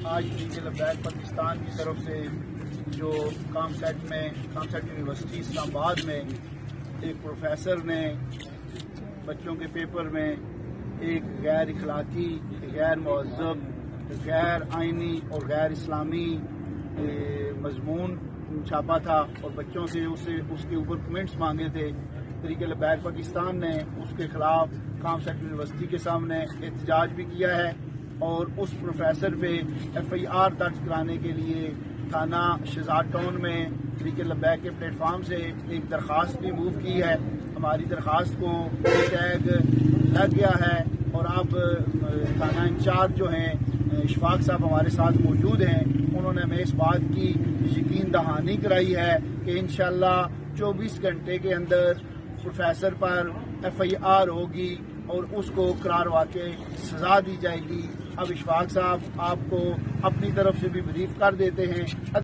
آج تحریک لبیک پاکستان کی طرف سے جو کامسیٹس یونیورسٹی اسلام آباد میں ایک پروفیسر نے بچوں کے پیپر میں ایک غیر اخلاقی، غیر مہذب، غیر آئینی اور غیر اسلامی مضمون چھاپا تھا اور بچوں سے اس کے اوپر کمنٹس مانگے تھے۔ تحریک لبیک پاکستان نے اس کے خلاف کامسیٹس یونیورسٹی کے سامنے احتجاج بھی کیا ہے اور اس پروفیسر پہ FIR درج کرانے کے لیے تھانہ شہزاد ٹاؤن میں تحریک لبیک کے پلیٹ فارم سے ایک درخواست بھی موو کی ہے۔ ہماری درخواست کو ٹیگ لگ گیا ہے اور اب تھانہ انچارج جو ہیں اشفاق صاحب ہمارے ساتھ موجود ہیں، انہوں نے ہمیں اس بات کی یقین دہانی کرائی ہے کہ انشاءاللہ 24 گھنٹے کے اندر پروفیسر پر FIR ہوگی اور اس کو قرار واقع سزا دی جائے گی۔ اب اشفاق صاحب آپ کو اپنی طرف سے بھی بریف کر دیتے ہیں۔